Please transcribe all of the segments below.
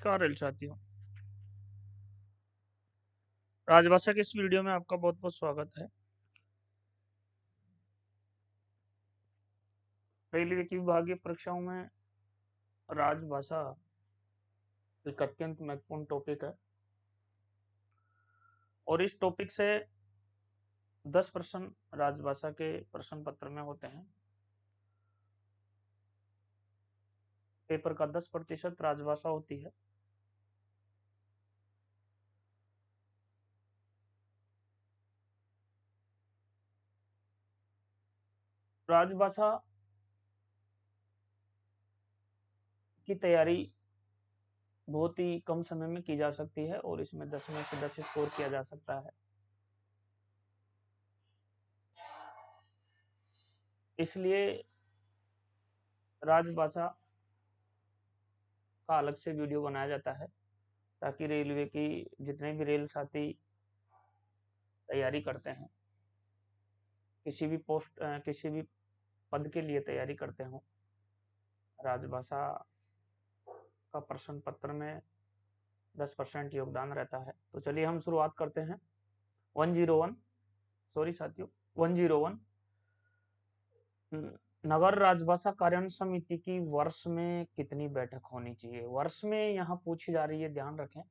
नमस्कार रेल साथियों। राजभाषा के इस वीडियो में आपका बहुत बहुत स्वागत है। रेलवे की विभागीय परीक्षाओं में राजभाषा एक अत्यंत महत्वपूर्ण टॉपिक है और इस टॉपिक से 10 प्रश्न राजभाषा के प्रश्न पत्र में होते हैं। पेपर का 10% राजभाषा होती है। राजभाषा की तैयारी बहुत ही कम समय में की जा सकती है और इसमें 10 में से 10 स्कोर किया जा सकता है। इसलिए राजभाषा का अलग से वीडियो बनाया जाता है ताकि रेलवे की जितने भी रेल साथी तैयारी करते हैं, किसी भी पद के लिए तैयारी करते हो, राजभाषा का प्रश्न पत्र में 10% योगदान रहता है। तो चलिए हम शुरुआत करते हैं। 101 सॉरी साथियों 101 नगर राजभाषा कार्यान्वयन समिति की वर्ष में कितनी बैठक होनी चाहिए? वर्ष में यहाँ पूछी जा रही है, ध्यान रखें।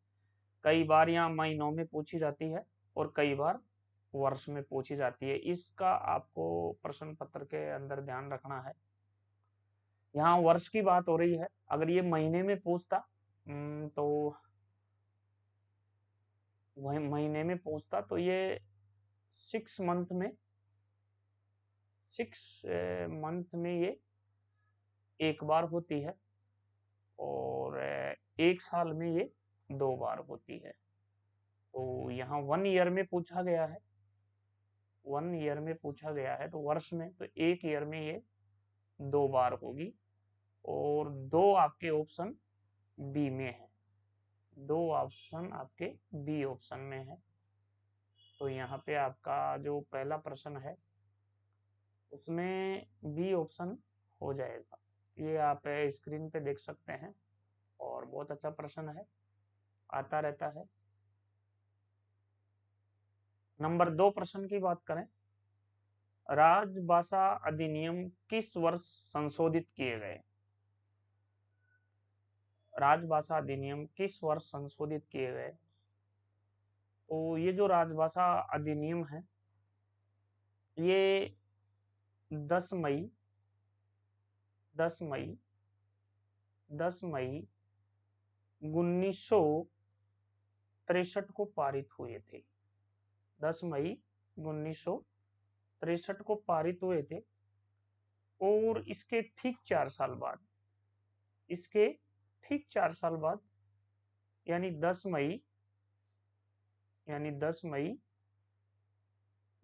कई बार यहाँ महीनों में पूछी जाती है और कई बार वर्ष में पूछी जाती है। इसका आपको प्रश्न पत्र के अंदर ध्यान रखना है। यहाँ वर्ष की बात हो रही है। अगर ये महीने में पूछता तो वही महीने में पूछता तो ये 6 मंथ में ये एक बार होती है और एक साल में ये 2 बार होती है। तो यहाँ 1 ईयर में पूछा गया है, 1 ईयर में पूछा गया है तो वर्ष में तो एक ईयर में ये 2 बार होगी और 2 आपके ऑप्शन बी में है, 2 ऑप्शन आपके बी ऑप्शन में है। तो यहाँ पे आपका जो पहला प्रश्न है उसमें बी ऑप्शन हो जाएगा। ये आप स्क्रीन पे देख सकते हैं और बहुत अच्छा प्रश्न है, आता रहता है। नंबर 2 प्रश्न की बात करें, राजभाषा अधिनियम किस वर्ष संशोधित किए गए? राजभाषा अधिनियम किस वर्ष संशोधित किए गए? तो ये जो राजभाषा अधिनियम है ये 10 मई 10 मई 10 मई 1963 को पारित हुए थे। 10 मई 1963 को पारित हुए थे और इसके ठीक 4 साल बाद, इसके ठीक 4 साल बाद यानी 10 मई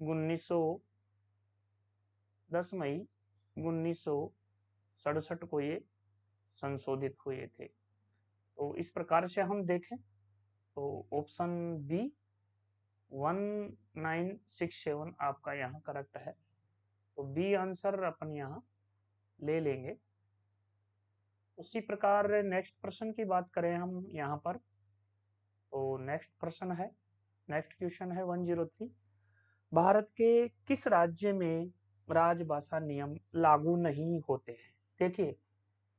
1967 को ये संशोधित हुए थे। तो इस प्रकार से हम देखें तो ऑप्शन बी 1967 आपका यहाँ करेक्ट है। तो बी आंसर अपन यहाँ ले लेंगे। उसी प्रकार नेक्स्ट प्रश्न की बात करें हम यहाँ पर, तो नेक्स्ट क्वेश्चन है 103, भारत के किस राज्य में राजभाषा नियम लागू नहीं होते हैं? देखिए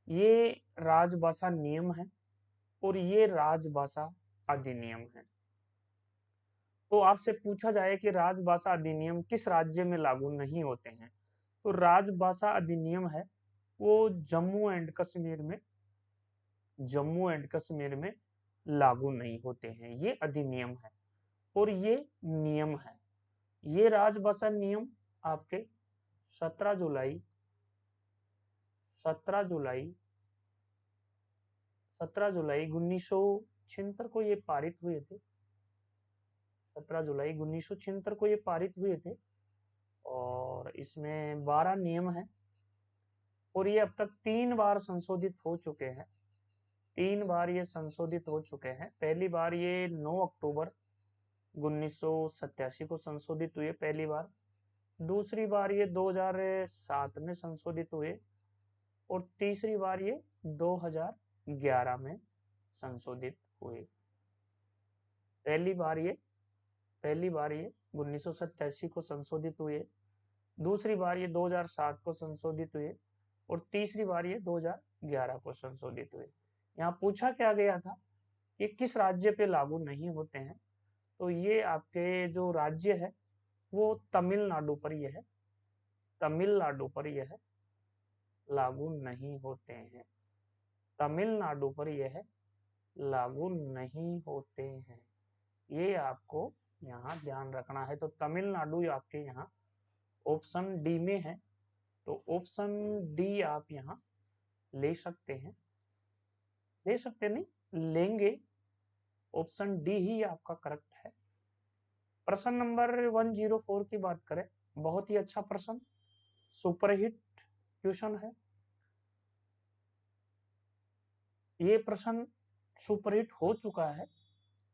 ये राजभाषा नियम है और ये राजभाषा अधिनियम है। तो आपसे पूछा जाए कि राजभाषा अधिनियम किस राज्य में लागू नहीं होते हैं, तो राजभाषा अधिनियम है वो जम्मू एंड कश्मीर में लागू नहीं होते हैं। ये अधिनियम है और ये नियम है। ये राजभाषा नियम आपके 17 जुलाई 1976 को ये पारित हुए थे। 17 जुलाई 1976 को ये पारित हुए थे और इसमें 12 नियम हैं और ये अब तक 3 बार संशोधित हो चुके हैं। 3 बार ये संशोधित हो चुके हैं। पहली बार ये 9 अक्टूबर 1987 को संशोधित हुए पहली बार। दूसरी बार ये 2007 में संशोधित हुए और तीसरी बार ये 2011 में संशोधित हुए। पहली बार ये 1987 को संशोधित हुए, दूसरी बार ये 2007 को संशोधित हुए और तीसरी बार ये 2011 को संशोधित हुए। यहाँ पूछा क्या गया था कि किस राज्य पे लागू नहीं होते हैं, तो ये आपके जो राज्य है वो तमिलनाडु पर यह है, तमिलनाडु पर यह लागू नहीं होते हैं, तमिलनाडु पर यह लागू नहीं होते हैं। ये आपको यहाँ ध्यान रखना है। तो तमिलनाडु आपके यहाँ ऑप्शन डी में है, तो ऑप्शन डी आप यहाँ ले सकते हैं, ले सकते नहीं लेंगे, ऑप्शन डी ही आपका करेक्ट है। प्रश्न नंबर 104 की बात करें, बहुत ही अच्छा प्रश्न, सुपरहिट क्वेश्चन है ये प्रश्न, सुपरहिट हो चुका है,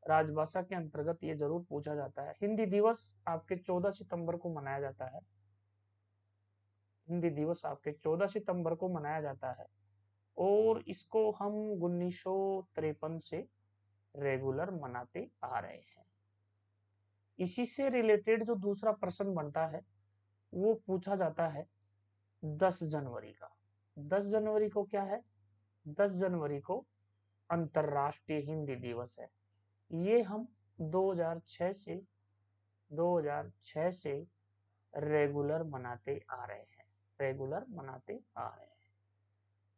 राजभाषा के अंतर्गत ये जरूर पूछा जाता है। हिंदी दिवस आपके 14 सितंबर को मनाया जाता है, हिंदी दिवस आपके 14 सितंबर को मनाया जाता है और इसको हम 1953 से रेगुलर मनाते आ रहे हैं। इसी से रिलेटेड जो दूसरा प्रश्न बनता है वो पूछा जाता है 10 जनवरी का। 10 जनवरी को क्या है? 10 जनवरी को अंतर्राष्ट्रीय हिंदी दिवस है। ये हम 2006 से रेगुलर मनाते आ रहे हैं, रेगुलर मनाते आ रहे हैं।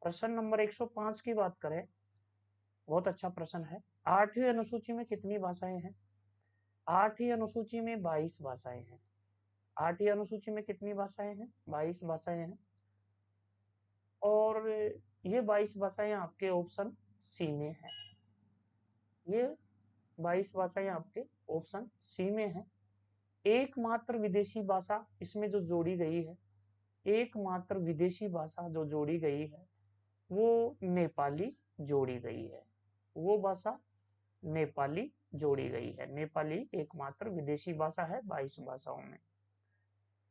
प्रश्न नंबर 105 की बात करें, बहुत अच्छा प्रश्न है। 8वीं अनुसूची में कितनी भाषाएं हैं? 8वीं अनुसूची में 22 भाषाएं हैं। 8वीं अनुसूची में कितनी भाषाएं हैं? 22 भाषाएं हैं। और ये 22 भाषाएं आपके ऑप्शन सी में है, ये 22 भाषाएं आपके ऑप्शन सी में है। एकमात्र विदेशी भाषा इसमें जो जोड़ी गई है, एकमात्र विदेशी भाषा जो जोड़ी गई है वो नेपाली जोड़ी गई है, वो भाषा नेपाली जोड़ी गई है। नेपाली एकमात्र विदेशी भाषा है 22 भाषाओं में।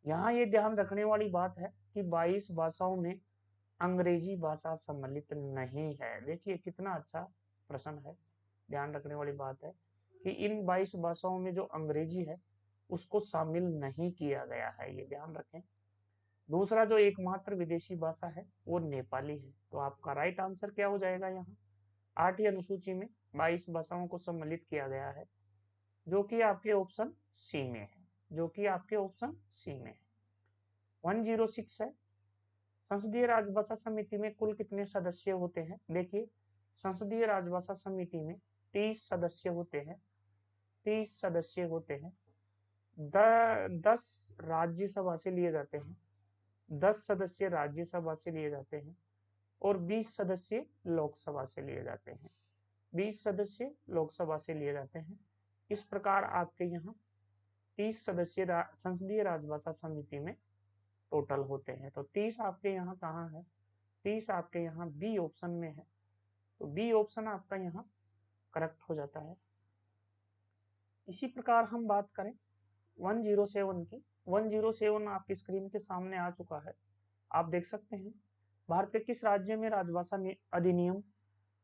यहाँ ये ध्यान रखने वाली बात है कि 22 भाषाओं में अंग्रेजी भाषा सम्मिलित नहीं है। देखिए कितना अच्छा प्रश्न है, ध्यान रखने वाली बात है कि इन 22 भाषाओं में जो अंग्रेजी है उसको शामिल नहीं किया गया है, ये ध्यान रखें। दूसरा जो एकमात्र विदेशी भाषा है वो नेपाली है। तो आपका राइट आंसर क्या हो जाएगा? यहाँ 8वीं अनुसूची में 22 भाषाओं को सम्मिलित किया गया है, जो कि आपके ऑप्शन सी में है, जो कि आपके ऑप्शन सी में है। 106 है, संसदीय राजभाषा समिति में कुल कितने सदस्य होते हैं? देखिए संसदीय राजभाषा समिति में 30 सदस्य होते हैं, 30 सदस्य होते हैं। 10 राज्यसभा से लिए जाते हैं, 10 सदस्य राज्यसभा से लिए जाते हैं और 20 सदस्य लोकसभा से लिए जाते हैं, 20 सदस्य लोकसभा से लिए जाते हैं। इस प्रकार आपके यहाँ 30 सदस्य संसदीय राजभाषा समिति में टोटल होते हैं। तो 30 आपके यहाँ कहाँ है? 30 आपके यहाँ बी ऑप्शन में है, तो बी ऑप्शन आपका यहाँ करेक्ट हो जाता है। इसी प्रकार हम बात करें 107 की, 107 आपकी स्क्रीन के सामने आ चुका है, आप देख सकते हैं। भारत के किस राज्य में राजभाषा अधिनियम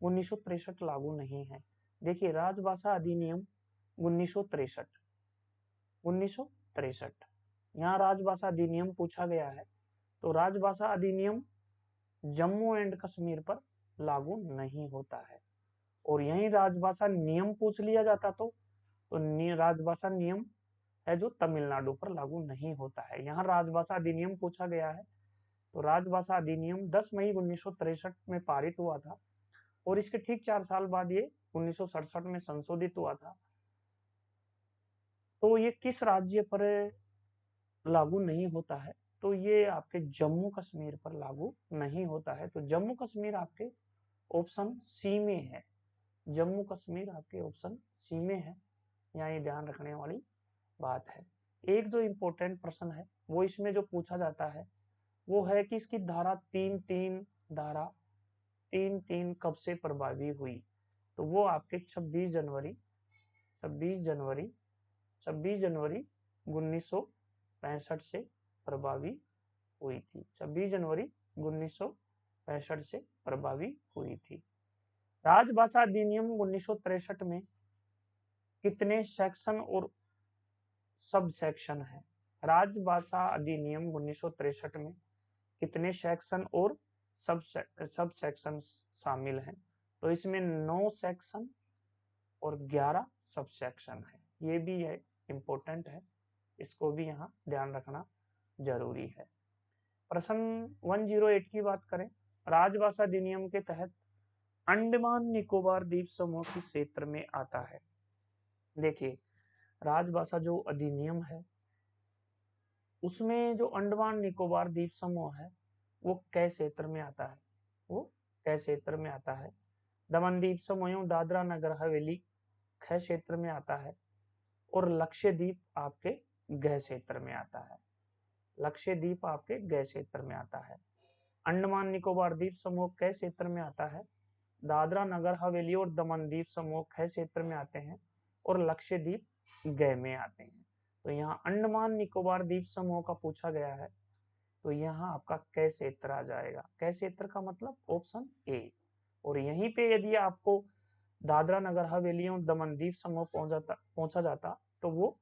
1963 लागू नहीं है? देखिए राजभाषा अधिनियम 1963 यहाँ राजभाषा अधिनियम पूछा गया है, तो राजभाषा अधिनियम जम्मू एंड कश्मीर पर लागू नहीं होता है। और यही राजभाषा नियम पूछ लिया जाता तो राजभाषा नियम है जो तमिलनाडु पर लागू नहीं होता है। यहाँ राजभाषा अधिनियम पूछा गया है, तो राजभाषा अधिनियम 10 मई 1963 में पारित हुआ था और इसके ठीक 4 साल बाद ये 1967 में संशोधित हुआ था। तो ये किस राज्य पर लागू नहीं होता है? तो ये आपके जम्मू कश्मीर पर लागू नहीं होता है। तो जम्मू कश्मीर आपके ऑप्शन सी में है, जम्मू कश्मीर आपके ऑप्शन सी में है। यहाँ ये ध्यान रखने वाली बात है। एक जो इम्पोर्टेंट प्रश्न है वो इसमें जो पूछा जाता है वो है कि इसकी धारा 3-3 कब से प्रभावी हुई? तो वो आपके 26 जनवरी 1965 से प्रभावी हुई थी। 26 जनवरी 1965 से प्रभावी हुई थी। राजभाषा अधिनियम 1963 में कितने सेक्शन और सब सेक्शन है? राजभाषा अधिनियम 1963 में कितने सेक्शन और सब सेक्शन शामिल हैं? तो इसमें 9 सेक्शन और 11 सब सेक्शन है। ये भी है, इम्पोर्टेंट है, इसको भी यहाँ ध्यान रखना जरूरी है। प्रश्न 108 की बात करें, राजभाषा अधिनियम के तहत अंडमान निकोबार द्वीप समूह किस क्षेत्र में आता है? देखिए, राजभाषा जो अधिनियम है उसमें जो अंडमान निकोबार द्वीप समूह है वो कै क्षेत्र में आता है? वो कै क्षेत्र में आता है? दमन द्वीप समूह, दादरा नगर हवेली ख क्षेत्र में आता है, और लक्षद्वीप आपके ग क्षेत्र में आता है। लक्षद्वीप आपके ग क्षेत्र में आता है। अंडमान निकोबार द्वीप समूह कै क्षेत्र में आता है, दादरा नगर हवेली और दमन द्वीप समूह ख क्षेत्र में आते हैं, और लक्षद्वीप ग में आते हैं। तो यहाँ अंडमान निकोबार द्वीप समूह का पूछा गया है, तो यहाँ आपका कै क्षेत्र आ जाएगा। कै क्षेत्र का मतलब ऑप्शन ए। और यहीं पे यदि आपको दादरा नगर हवेली और दमन द्वीप समूह पहुंचा जाता तो वो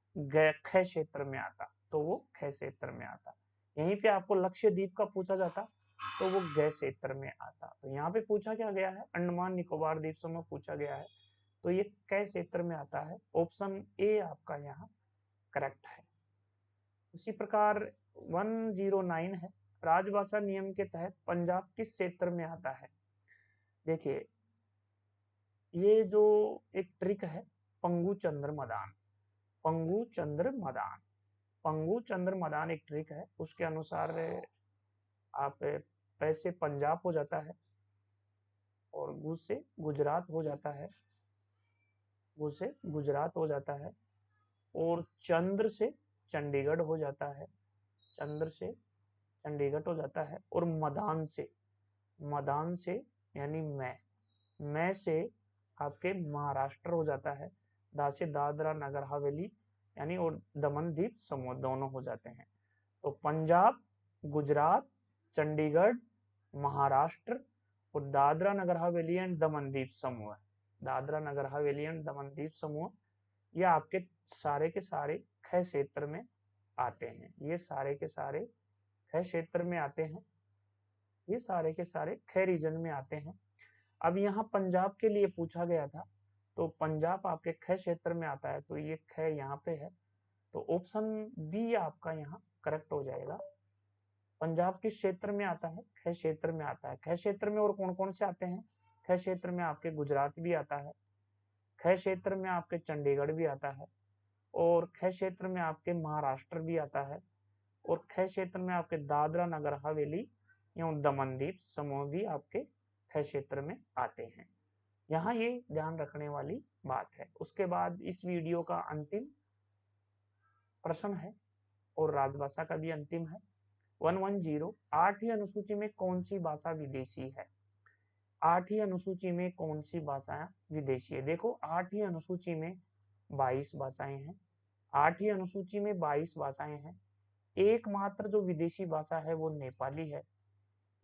ख क्षेत्र में आता, तो वो ख क्षेत्र में आता। यहीं पे आपको लक्षद्वीप का पूछा जाता तो वो ग क्षेत्र में आता। तो यहाँ पे पूछा क्या गया है? अंडमान निकोबार द्वीप समूह पूछा गया है, तो ये कै क्षेत्र में आता है। ऑप्शन ए आपका यहाँ करेक्ट है। उसी प्रकार 109 है, राजभाषा नियम के तहत पंजाब किस क्षेत्र में आता है? देखिए, ये जो एक ट्रिक है, पंगु चंद्र मदान, पंगु चंद्र मदान, पंगु चंद्र मदान एक ट्रिक है। उसके अनुसार आप पैसे पंजाब हो जाता है, और गु से गुजरात हो जाता है, गु से गुजरात हो जाता है, और चंद्र से चंडीगढ़ हो जाता है, चंद्र से चंडीगढ़ हो जाता है, और मदान से यानी मैं से आपके महाराष्ट्र हो जाता है, दा से दादरा नगर हवेली यानी और दमन द्वीप समूह दोनों हो जाते हैं। तो पंजाब, गुजरात, चंडीगढ़, महाराष्ट्र और दादरा नगर हवेली एंड दमन द्वीप समूह, दादरा नगर हवेली एंड दमन द्वीप समूह, ये आपके सारे के सारे ख क्षेत्र में आते हैं। ये सारे के सारे ख क्षेत्र में आते हैं, ये सारे के सारे ख रीजन में आते हैं। अब यहाँ पंजाब के लिए पूछा गया था, तो पंजाब आपके ख क्षेत्र में आता है, तो ये ख यहाँ पे है, तो ऑप्शन बी आपका यहाँ करेक्ट हो जाएगा। पंजाब किस क्षेत्र में आता है? ख क्षेत्र में आता है। ख क्षेत्र में और कौन कौन से आते हैं? ख क्षेत्र में आपके गुजरात भी आता है, ख क्षेत्र में आपके चंडीगढ़ भी आता है, और ख क्षेत्र में आपके महाराष्ट्र भी आता है, और ख क्षेत्र में आपके दादरा नगर हवेली एवं दमन द्वीप समूह भी आपके ख क्षेत्र में आते हैं। यहाँ ये ध्यान रखने वाली बात है। उसके बाद इस वीडियो का अंतिम प्रश्न है, और राजभाषा का भी अंतिम है। 110, 8वीं अनुसूची में कौन सी भाषा विदेशी है? 8वीं अनुसूची में कौन सी भाषा विदेशी है? देखो, 8वीं अनुसूची में 22 भाषाएं हैं। 8वीं अनुसूची में 22 भाषाएं हैं। एकमात्र जो विदेशी भाषा है वो नेपाली है।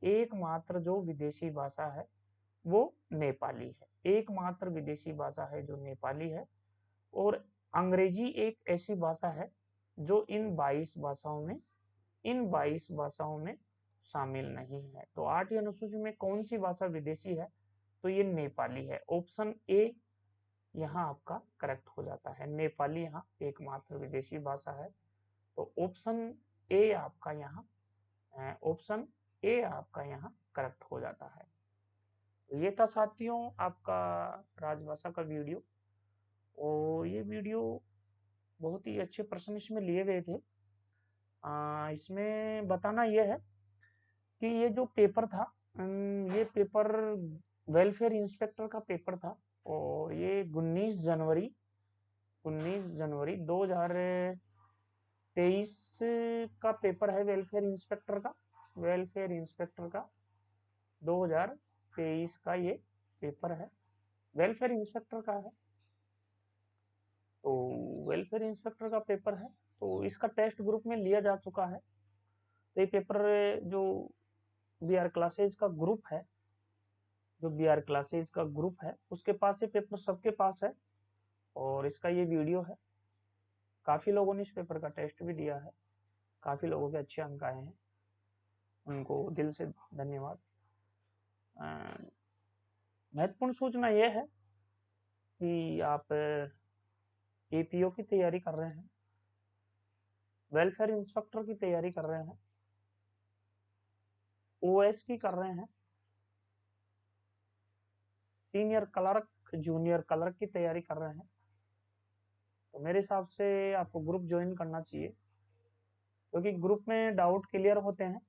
एकमात्र जो विदेशी भाषा है वो नेपाली है। एकमात्र विदेशी भाषा है जो नेपाली है। और अंग्रेजी एक ऐसी भाषा है जो इन 22 भाषाओं में शामिल नहीं है। तो 8वीं अनुसूची में कौन सी भाषा विदेशी है? तो ये नेपाली है। ऑप्शन ए यहाँ आपका करेक्ट हो जाता है। नेपाली यहाँ एकमात्र विदेशी भाषा है, तो ऑप्शन ए आपका यहाँ करेक्ट हो जाता है। ये था साथियों आपका राजभाषा का वीडियो, और ये वीडियो बहुत ही अच्छे प्रश्न इसमें लिए गए थे। इसमें बताना यह है कि ये जो पेपर था, ये पेपर वेलफेयर इंस्पेक्टर का पेपर था, और ये 19 जनवरी 2023 का पेपर है। वेलफेयर इंस्पेक्टर का 2023 का ये पेपर है, वेलफेयर इंस्पेक्टर का है। तो वेलफेयर इंस्पेक्टर का पेपर है, तो इसका टेस्ट ग्रुप में लिया जा चुका है। तो ये पेपर जो BR क्लासेज का ग्रुप है, जो BR क्लासेस का ग्रुप है उसके पास ये पेपर सबके पास है और इसका ये वीडियो है। काफ़ी लोगों ने इस पेपर का टेस्ट भी दिया है, काफ़ी लोगों के अच्छे अंक आए हैं, उनको दिल से धन्यवाद। महत्वपूर्ण सूचना यह है कि आप APO की तैयारी कर रहे हैं, वेलफेयर इंस्पेक्टर की तैयारी कर रहे हैं, OS की कर रहे हैं, सीनियर क्लर्क, जूनियर क्लर्क की तैयारी कर रहे हैं, तो मेरे हिसाब से आपको ग्रुप ज्वाइन करना चाहिए, क्योंकि ग्रुप में डाउट क्लियर होते हैं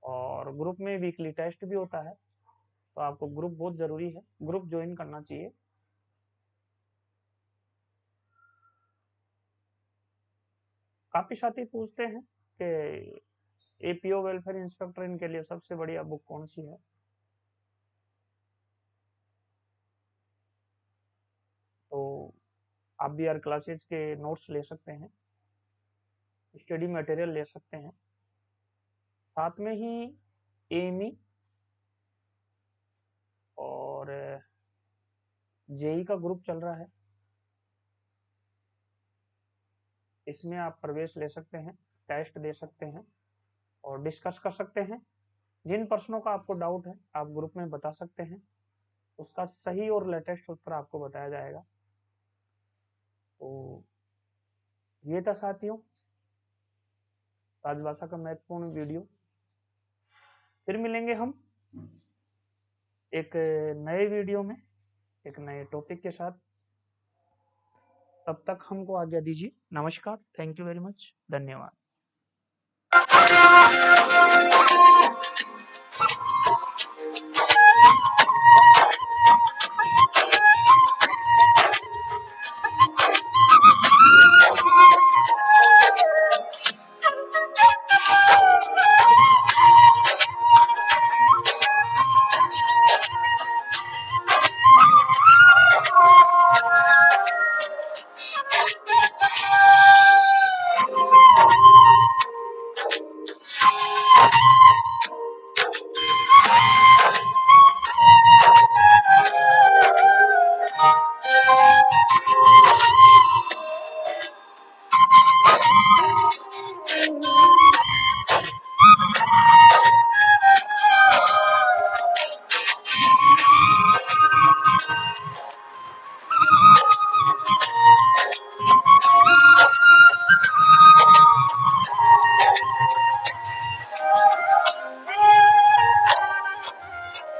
और ग्रुप में वीकली टेस्ट भी होता है, तो आपको ग्रुप बहुत ज़रूरी है, ग्रुप ज्वाइन करना चाहिए। काफ़ी साथी पूछते हैं कि APO वेलफेयर इंस्पेक्टर इनके लिए सबसे बढ़िया बुक कौन सी है। तो आप BR क्लासेस के नोट्स ले सकते हैं, स्टडी मटेरियल ले सकते हैं, साथ में ही AME और JEE का ग्रुप चल रहा है, इसमें आप प्रवेश ले सकते हैं, टेस्ट दे सकते हैं और डिस्कस कर सकते हैं। जिन प्रश्नों का आपको डाउट है आप ग्रुप में बता सकते हैं, उसका सही और लेटेस्ट उत्तर आपको बताया जाएगा। तो ये था साथियों राजभाषा का महत्वपूर्ण वीडियो। फिर मिलेंगे हम एक नए वीडियो में एक नए टॉपिक के साथ। तब तक हमको आज्ञा दीजिए। नमस्कार, थैंक यू वेरी मच, धन्यवाद।